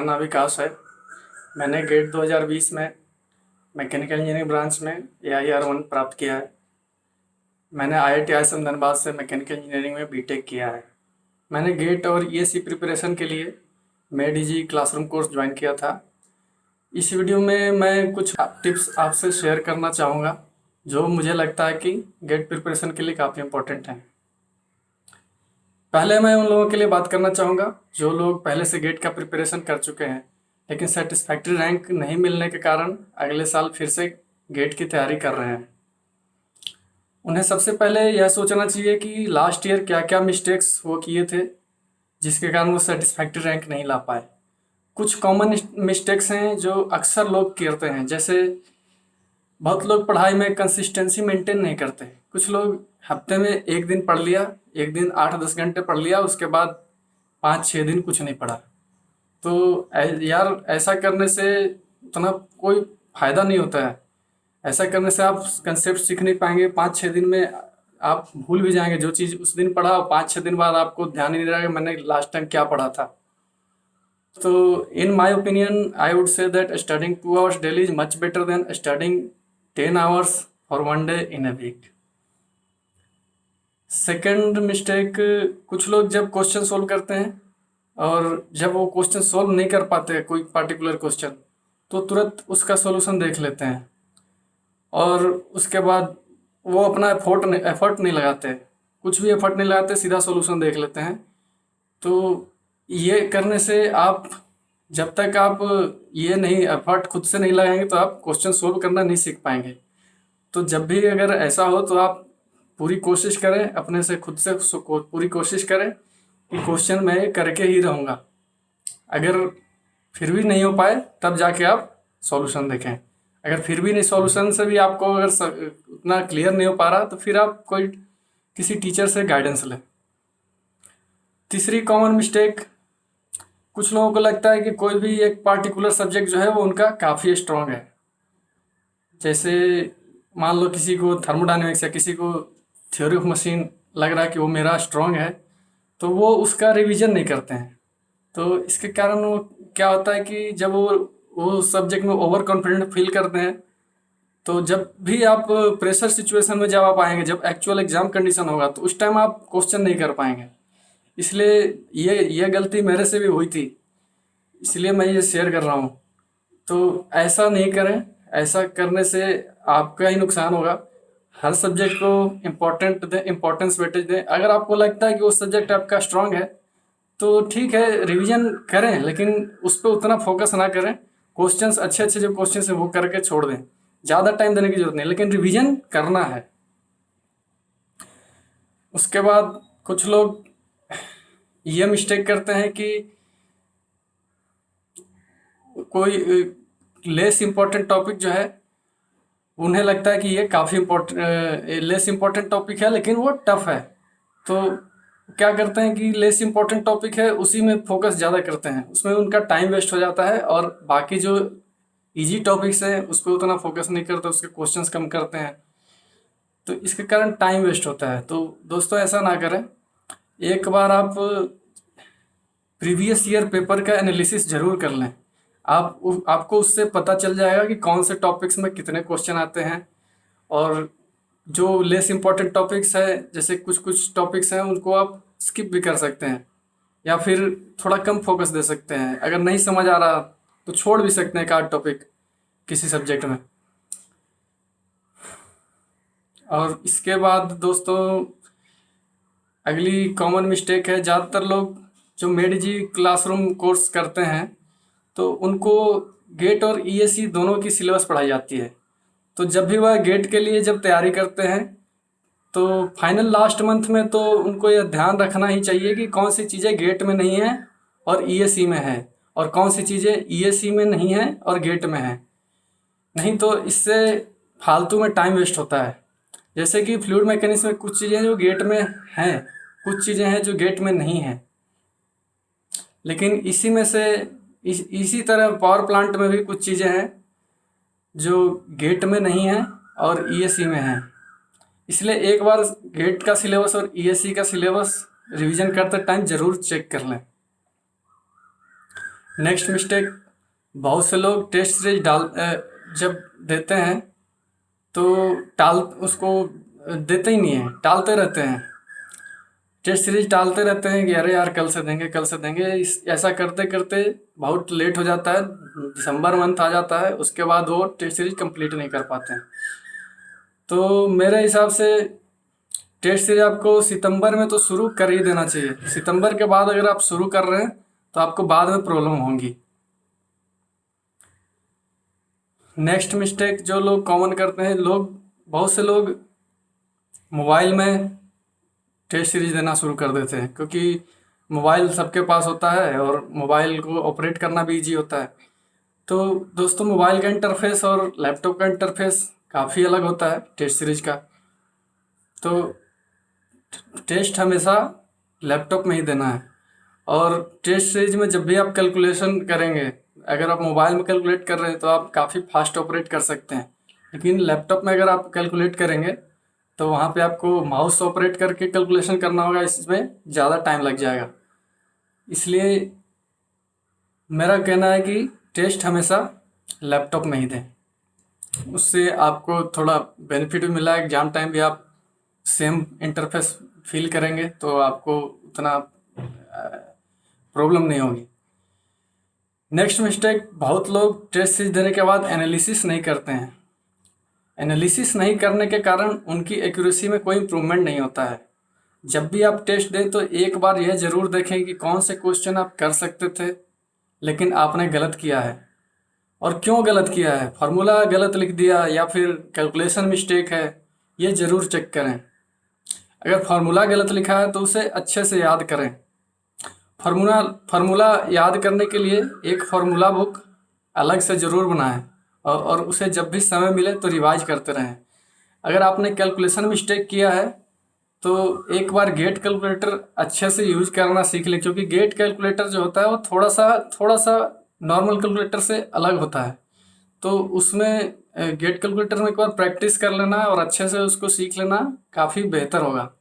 नाम विकास है। मैंने गेट 2020 में मैकेनिकल इंजीनियरिंग ब्रांच में AIR1 प्राप्त किया है। मैंने IIT ISM धनबाद से मैकेनिकल इंजीनियरिंग में बीटेक किया है। मैंने गेट और ESE प्रिपरेशन के लिए मेडिजी क्लासरूम कोर्स ज्वाइन किया था। इस वीडियो में मैं कुछ टिप्स आपसे शेयर करना चाहूँगा जो मुझे लगता है कि गेट प्रिपरेशन के लिए काफ़ी इम्पोर्टेंट हैं। पहले मैं उन लोगों के लिए बात करना चाहूँगा जो लोग पहले से गेट का प्रिपरेशन कर चुके हैं लेकिन सेटिस्फैक्ट्री रैंक नहीं मिलने के कारण अगले साल फिर से गेट की तैयारी कर रहे हैं। उन्हें सबसे पहले यह सोचना चाहिए कि लास्ट ईयर क्या क्या मिस्टेक्स वो किए थे जिसके कारण वो सेटिस्फैक्ट्री रैंक नहीं ला पाए। कुछ कॉमन मिस्टेक्स हैं जो अक्सर लोग करते हैं, जैसे बहुत लोग पढ़ाई में कंसिस्टेंसी मेंटेन नहीं करते। कुछ लोग हफ्ते में एक दिन पढ़ लिया, एक दिन 8-10 घंटे पढ़ लिया, उसके बाद 5-6 दिन कुछ नहीं पढ़ा। तो यार ऐसा करने से उतना कोई फ़ायदा नहीं होता है। ऐसा करने से आप कंसेप्ट सीख नहीं पाएंगे। 5-6 दिन में आप भूल भी जाएंगे जो चीज़ उस दिन पढ़ा, और 5-6 दिन बाद आपको ध्यान ही नहीं रहेगा मैंने लास्ट टाइम क्या पढ़ा था। तो in my opinion I would say that studying 2 hours daily is much better than studying 10 hours for 1 day in a week. Second mistake, कुछ लोग जब क्वेश्चन सोल्व करते हैं और जब वो क्वेश्चन सोल्व नहीं कर पाते कोई पार्टिकुलर क्वेश्चन, तो तुरंत उसका सॉल्यूशन देख लेते हैं और उसके बाद वो अपना एफर्ट नहीं लगाते, कुछ भी एफर्ट नहीं लगाते, सीधा सॉल्यूशन देख लेते हैं। तो ये करने से आप जब तक आप ये नहीं एफर्ट खुद से नहीं लगाएंगे तो आप क्वेश्चन सोल्व करना नहीं सीख पाएंगे। तो जब भी अगर ऐसा हो तो आप पूरी कोशिश करें, अपने से खुद से पूरी कोशिश करें कि क्वेश्चन मैं करके ही रहूँगा। अगर फिर भी नहीं हो पाए तब जाके आप सॉल्यूशन देखें। अगर फिर भी नहीं, सॉल्यूशन से भी आपको अगर उतना क्लियर नहीं हो पा रहा तो फिर आप कोई किसी टीचर से गाइडेंस लें। तीसरी कॉमन मिस्टेक, कुछ लोगों को लगता है कि कोई भी एक पार्टिकुलर सब्जेक्ट जो है वो उनका काफ़ी स्ट्रॉन्ग है। जैसे मान लो किसी को थर्मोडायनेमिक्स या किसी को थ्योरी ऑफ मशीन लग रहा है कि वो मेरा स्ट्रॉन्ग है, तो वो उसका रिवीजन नहीं करते हैं। तो इसके कारण वो क्या होता है कि जब वो सब्जेक्ट में ओवर कॉन्फिडेंट फील करते हैं, तो जब भी आप प्रेशर सिचुएशन में जब आप आएंगे, जब एक्चुअल एग्जाम कंडीशन होगा, तो उस टाइम आप क्वेश्चन नहीं कर पाएंगे। इसलिए ये गलती मेरे से भी हुई थी, इसलिए मैं ये शेयर कर रहा हूँ। तो ऐसा नहीं करें, ऐसा करने से आपका ही नुकसान होगा। हर सब्जेक्ट को इम्पोर्टेंट दें, इम्पोर्टेंस वेटेज दें। अगर आपको लगता है कि वो सब्जेक्ट आपका स्ट्रांग है तो ठीक है, रिवीजन करें, लेकिन उस पर उतना फोकस ना करें। क्वेश्चंस अच्छे अच्छे जो क्वेश्चंस है वो करके छोड़ दें, ज़्यादा टाइम देने की जरूरत नहीं, लेकिन रिवीजन करना है। उसके बाद कुछ लोग ये मिस्टेक करते हैं कि कोई लेस इम्पोर्टेंट टॉपिक जो है उन्हें लगता है कि ये काफ़ी लेस इम्पोर्टेंट टॉपिक है लेकिन वो टफ है। तो क्या करते हैं कि लेस इम्पोर्टेंट टॉपिक है उसी में फोकस ज़्यादा करते हैं, उसमें उनका टाइम वेस्ट हो जाता है, और बाकी जो इजी टॉपिक्स हैं उस पर उतना फोकस नहीं करते, उसके क्वेश्चंस कम करते हैं, तो इसके कारण टाइम वेस्ट होता है। तो दोस्तों ऐसा ना करें। एक बार आप प्रीवियस ईयर पेपर का एनालिसिस जरूर कर लें। आपको उससे पता चल जाएगा कि कौन से टॉपिक्स में कितने क्वेश्चन आते हैं, और जो लेस इम्पोर्टेंट टॉपिक्स है, जैसे कुछ कुछ टॉपिक्स हैं उनको आप स्किप भी कर सकते हैं या फिर थोड़ा कम फोकस दे सकते हैं। अगर नहीं समझ आ रहा तो छोड़ भी सकते हैं एक आध टॉपिक किसी सब्जेक्ट में। और इसके बाद दोस्तों अगली कॉमन मिस्टेक है, ज़्यादातर लोग जो मेडिजी क्लासरूम कोर्स करते हैं तो उनको गेट और ESE दोनों की सिलेबस पढ़ाई जाती है। तो जब भी वह गेट के लिए जब तैयारी करते हैं तो फाइनल लास्ट मंथ में तो उनको यह ध्यान रखना ही चाहिए कि कौन सी चीज़ें गेट में नहीं है और ESE में है, और कौन सी चीज़ें ESE में नहीं है और गेट में है। नहीं तो इससे फालतू में टाइम वेस्ट होता है। जैसे कि फ्लूइड मैकेनिक्स में कुछ चीज़ें जो गेट में हैं, कुछ चीज़ें हैं जो गेट में नहीं हैं, लेकिन इसी में से इसी तरह पावर प्लांट में भी कुछ चीज़ें हैं जो गेट में नहीं हैं और ESE में हैं। इसलिए एक बार गेट का सिलेबस और ESE का सिलेबस रिवीजन करते टाइम ज़रूर चेक कर लें। नेक्स्ट मिस्टेक, बहुत से लोग टेस्ट सीरीज जब देते हैं तो टाल उसको देते ही नहीं है, टालते रहते हैं। टेस्ट सीरीज टालते रहते हैं कि अरे यार कल से देंगे, कल से देंगे। ऐसा करते करते बहुत लेट हो जाता है, दिसंबर मंथ आ जाता है, उसके बाद वो टेस्ट सीरीज कंप्लीट नहीं कर पाते हैं। तो मेरे हिसाब से टेस्ट सीरीज आपको सितंबर में तो शुरू कर ही देना चाहिए। सितंबर के बाद अगर आप शुरू कर रहे हैं तो आपको बाद में प्रॉब्लम होंगी। नेक्स्ट मिस्टेक जो लोग कॉमन करते हैं, बहुत से लोग मोबाइल में टेस्ट सीरीज देना शुरू कर देते हैं, क्योंकि मोबाइल सबके पास होता है और मोबाइल को ऑपरेट करना भी इजी होता है। तो दोस्तों, मोबाइल का इंटरफेस और लैपटॉप का इंटरफेस काफ़ी अलग होता है टेस्ट सीरीज का। तो टेस्ट हमेशा लैपटॉप में ही देना है। और टेस्ट सीरीज में जब भी आप कैलकुलेशन करेंगे, अगर आप मोबाइल में कैलकुलेट कर रहे हैं तो आप काफ़ी फास्ट ऑपरेट कर सकते हैं, लेकिन लैपटॉप में अगर आप कैलकुलेट करेंगे तो वहाँ पे आपको माउस ऑपरेट करके कैलकुलेशन करना होगा, इसमें ज़्यादा टाइम लग जाएगा। इसलिए मेरा कहना है कि टेस्ट हमेशा लैपटॉप में ही दें। उससे आपको थोड़ा बेनिफिट भी मिला है, एग्जाम टाइम भी आप सेम इंटरफेस फील करेंगे तो आपको उतना प्रॉब्लम नहीं होगी। नेक्स्ट मिस्टेक, बहुत लोग टेस्ट सीरीज देने के बाद एनालिसिस नहीं करते हैं। एनालिसिस नहीं करने के कारण उनकी एक्यूरेसी में कोई इम्प्रूवमेंट नहीं होता है। जब भी आप टेस्ट दें तो एक बार यह ज़रूर देखें कि कौन से क्वेश्चन आप कर सकते थे लेकिन आपने गलत किया है, और क्यों गलत किया है, फार्मूला गलत लिख दिया या फिर कैलकुलेशन मिस्टेक है, ये ज़रूर चेक करें। अगर फार्मूला गलत लिखा है तो उसे अच्छे से याद करें। फार्मूला फार्मूला याद करने के लिए एक फार्मूला बुक अलग से ज़रूर बनाएं, और उसे जब भी समय मिले तो रिवाइज करते रहें। अगर आपने कैलकुलेशन मिस्टेक किया है तो एक बार गेट कैलकुलेटर अच्छे से यूज करना सीख लें, क्योंकि गेट कैलकुलेटर जो होता है वो थोड़ा सा नॉर्मल कैलकुलेटर से अलग होता है। तो उसमें गेट कैलकुलेटर में एक बार प्रैक्टिस कर लेना और अच्छे से उसको सीख लेना काफ़ी बेहतर होगा।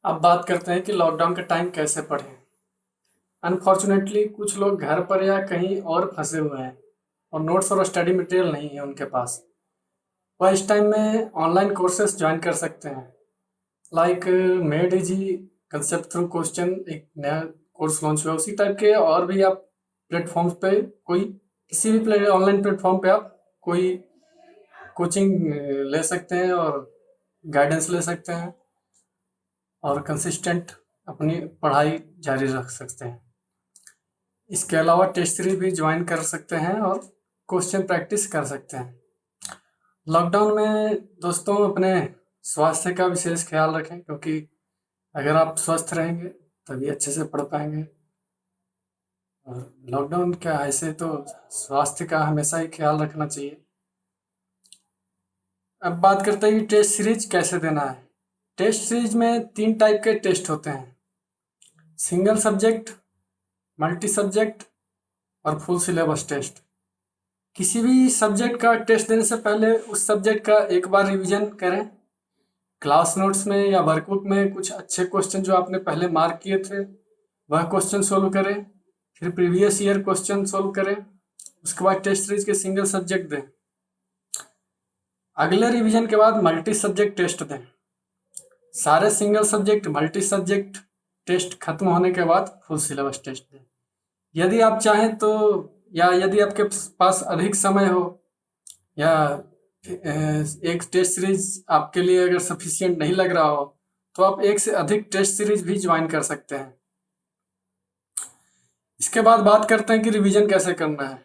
अब बात करते हैं कि लॉकडाउन का टाइम कैसे पढ़ें। अनफॉर्चुनेटली कुछ लोग घर पर या कहीं और फंसे हुए हैं और नोट्स और स्टडी मटेरियल नहीं है उनके पास। वह इस टाइम में ऑनलाइन कोर्सेज ज्वाइन कर सकते हैं, like made easy concept through question, एक नया कोर्स लॉन्च हुआ उसी टाइप के। और भी आप प्लेटफॉर्म्स पे कोई किसी भी ऑनलाइन प्लेटफॉर्म पे आप कोई कोचिंग ले सकते हैं और गाइडेंस ले सकते हैं और कंसिस्टेंट अपनी पढ़ाई जारी रख सकते हैं। इसके अलावा टेस्ट सीरीज भी ज्वाइन कर सकते हैं और क्वेश्चन प्रैक्टिस कर सकते हैं। लॉकडाउन में दोस्तों अपने स्वास्थ्य का विशेष ख्याल रखें, क्योंकि अगर आप स्वस्थ रहेंगे तभी अच्छे से पढ़ पाएंगे। और लॉकडाउन क्या, ऐसे तो स्वास्थ्य का हमेशा ही ख्याल रखना चाहिए। अब बात करते हैं कि टेस्ट सीरीज कैसे देना है। टेस्ट सीरीज में 3 टाइप के टेस्ट होते हैं: सिंगल सब्जेक्ट, मल्टी सब्जेक्ट और फुल सिलेबस टेस्ट। किसी भी सब्जेक्ट का टेस्ट देने से पहले उस सब्जेक्ट का एक बार रिवीजन करें। क्लास नोट्स में या वर्कबुक में कुछ अच्छे क्वेश्चन जो आपने पहले मार्क किए थे वह क्वेश्चन सोल्व करें, फिर प्रीवियस ईयर क्वेश्चन सोल्व करें। उसके बाद टेस्ट सीरीज के सिंगल सब्जेक्ट दें। अगले रिवीजन के बाद मल्टी सब्जेक्ट टेस्ट दें। सारे single subject multi subject test खत्म होने के बाद फुल सिलेबस टेस्ट दें। यदि आप चाहें तो, या यदि आपके पास अधिक समय हो, या एक टेस्ट सीरीज आपके लिए अगर सफिशिएंट नहीं लग रहा हो, तो आप एक से अधिक टेस्ट सीरीज भी ज्वाइन कर सकते हैं। इसके बाद बात करते हैं कि रिवीजन कैसे करना है।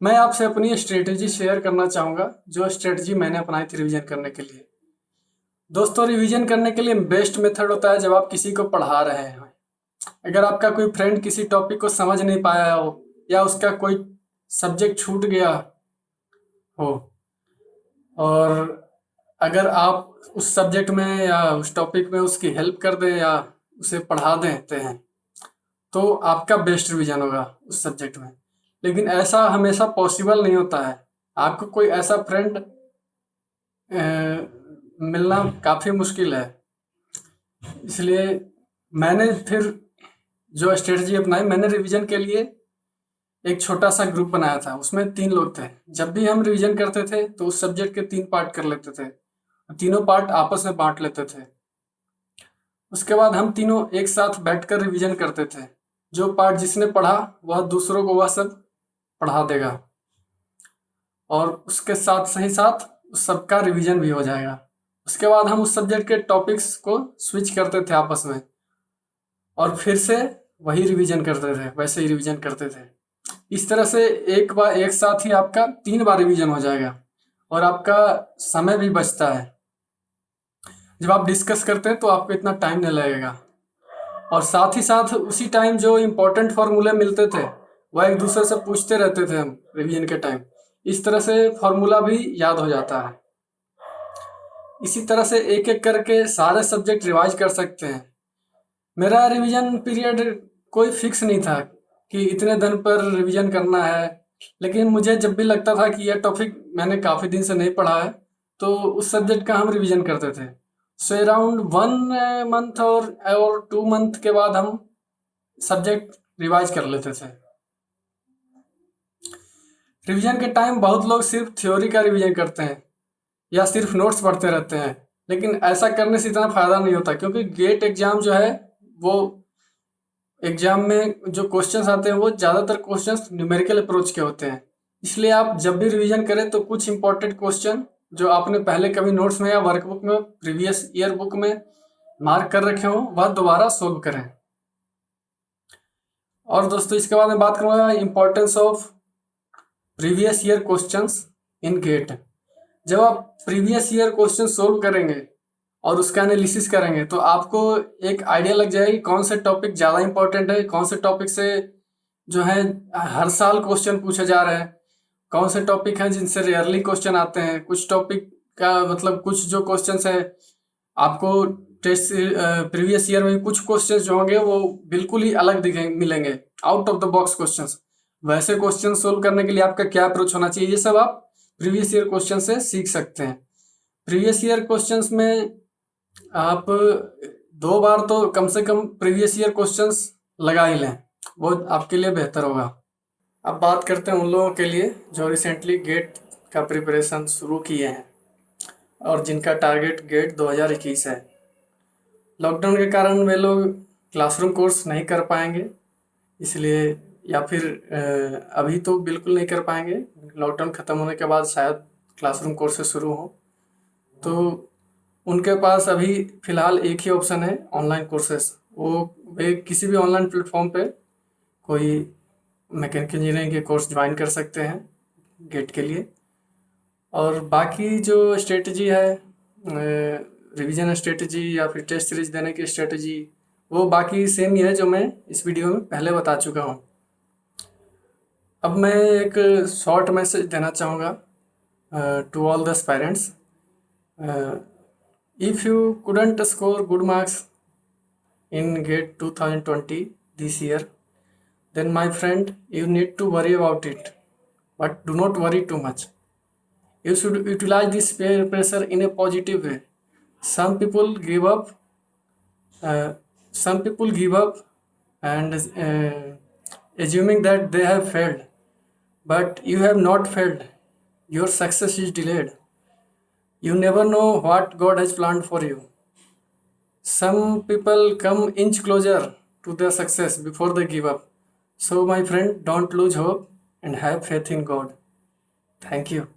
मैं आपसे अपनी स्ट्रेटजी शेयर करना चाहूँगा, जो स्ट्रेटजी मैंने अपनाई थी रिवीजन करने के लिए। दोस्तों, रिवीजन करने के लिए बेस्ट मेथड होता है जब आप किसी को पढ़ा रहे हैं। अगर आपका कोई फ्रेंड किसी टॉपिक को समझ नहीं पाया हो या उसका कोई सब्जेक्ट छूट गया हो, और अगर आप उस सब्जेक्ट में या उस टॉपिक में उसकी हेल्प कर दें या उसे पढ़ा देते हैं तो आपका बेस्ट रिवीजन होगा उस सब्जेक्ट में। लेकिन ऐसा हमेशा पॉसिबल नहीं होता है। आपको कोई ऐसा फ्रेंड मिलना काफ़ी मुश्किल है। इसलिए मैंने फिर जो स्ट्रेटजी अपनाई, मैंने रिवीजन के लिए एक छोटा सा ग्रुप बनाया था, उसमें 3 लोग थे। जब भी हम रिवीजन करते थे तो उस सब्जेक्ट के 3 पार्ट कर लेते थे, तीनों पार्ट आपस में बांट लेते थे। उसके बाद हम तीनों एक साथ बैठकर रिवीजन करते थे। जो पार्ट जिसने पढ़ा वह दूसरों को वह सब पढ़ा देगा, और उसके साथ सही साथ उस सबका रिवीजन भी हो जाएगा। उसके बाद हम उस सब्जेक्ट के टॉपिक्स को स्विच करते थे आपस में, और फिर से वही रिवीजन करते थे, वैसे ही रिवीजन करते थे। इस तरह से एक साथ ही आपका 3 बार रिवीजन हो जाएगा, और आपका समय भी बचता है। जब आप डिस्कस करते हैं तो आपको इतना टाइम नहीं लगेगा, और साथ ही साथ उसी टाइम जो इम्पोर्टेंट फॉर्मूले मिलते थे वह एक दूसरे से पूछते रहते थे हम रिवीजन के टाइम। इस तरह से फॉर्मूला भी याद हो जाता है। इसी तरह से एक एक करके सारे सब्जेक्ट रिवाइज कर सकते हैं। मेरा रिवीजन पीरियड कोई फिक्स नहीं था कि इतने दिन पर रिवीजन करना है, लेकिन मुझे जब भी लगता था कि यह टॉपिक मैंने काफ़ी दिन से नहीं पढ़ा है तो उस सब्जेक्ट का हम रिवीजन करते थे। सो अराउंड 1 मंथ और 2 मंथ के बाद हम सब्जेक्ट रिवाइज कर लेते थे। रिवीजन के टाइम बहुत लोग सिर्फ थ्योरी का रिवीजन करते हैं या सिर्फ नोट्स पढ़ते रहते हैं, लेकिन ऐसा करने से इतना फ़ायदा नहीं होता, क्योंकि गेट एग्ज़ाम जो है वो एग्ज़ाम में जो क्वेश्चंस आते हैं वो ज़्यादातर क्वेश्चंस न्यूमेरिकल अप्रोच के होते हैं। इसलिए आप जब भी रिवीजन करें तो कुछ इंपॉर्टेंट क्वेश्चन जो आपने पहले कभी नोट्स में या वर्कबुक में, प्रीवियस ईयर बुक में मार्क कर रखे हों, वह दोबारा सोल्व करें। और दोस्तों, इसके बाद मैं बात करूँगा importance of previous year questions in GATE. जब आप प्रीवियस ईयर क्वेश्चन सोल्व करेंगे और उसका एनालिसिस करेंगे तो आपको एक आइडिया लग जाएगी कौन से टॉपिक ज़्यादा इंपॉर्टेंट है, कौन से टॉपिक से जो है हर साल क्वेश्चन पूछे जा रहे हैं, कौन से टॉपिक हैं जिनसे रेयरली क्वेश्चन आते हैं। कुछ टॉपिक का मतलब कुछ जो क्वेश्चंस है आपको टेस्ट प्रीवियस ईयर में कुछ क्वेश्चंस जो होंगे वो बिल्कुल ही अलग दिखेंगे, मिलेंगे, out of the box questions. वैसे क्वेश्चन सोल्व करने के लिए आपका क्या अप्रोच होना चाहिए, ये सब आप प्रीवियस ईयर क्वेश्चन से सीख सकते हैं। प्रीवियस ईयर क्वेश्चंस में आप 2 बार तो कम से कम प्रीवियस ईयर क्वेश्चंस लगा ही लें, वो आपके लिए बेहतर होगा। अब बात करते हैं उन लोगों के लिए जो रिसेंटली गेट का प्रिपरेशन शुरू किए हैं और जिनका टारगेट गेट 2021 है। लॉकडाउन के कारण वे लोग क्लासरूम कोर्स नहीं कर पाएंगे, इसलिए या फिर अभी तो बिल्कुल नहीं कर पाएंगे। लॉकडाउन ख़त्म होने के बाद शायद क्लासरूम कोर्सेज शुरू हों, तो उनके पास अभी फ़िलहाल एक ही ऑप्शन है, ऑनलाइन कोर्सेज। वे किसी भी ऑनलाइन प्लेटफॉर्म पे कोई मैकेनिकल इंजीनियरिंग के कोर्स ज्वाइन कर सकते हैं गेट के लिए। और बाकी जो स्ट्रेटजी है, रिवीजन स्ट्रेटजी या फिर टेस्ट सीरीज देने की स्ट्रेटजी, वो बाकी सेम ही है जो मैं इस वीडियो में पहले बता चुका हूँ। अब मैं एक शॉर्ट मैसेज देना चाहूँगा to all the parents. If you couldn't score good marks in GATE 2020 this year, then my friend, you need to worry about it. But do not worry too much. You should utilize this peer pressure in a positive way. Some people give up. Some people give up and assuming that they have failed. But you have not failed. Your success is delayed. You never know what God has planned for you. Some people come inch closer to their success before they give up. So, my friend, don't lose hope and have faith in God. Thank you.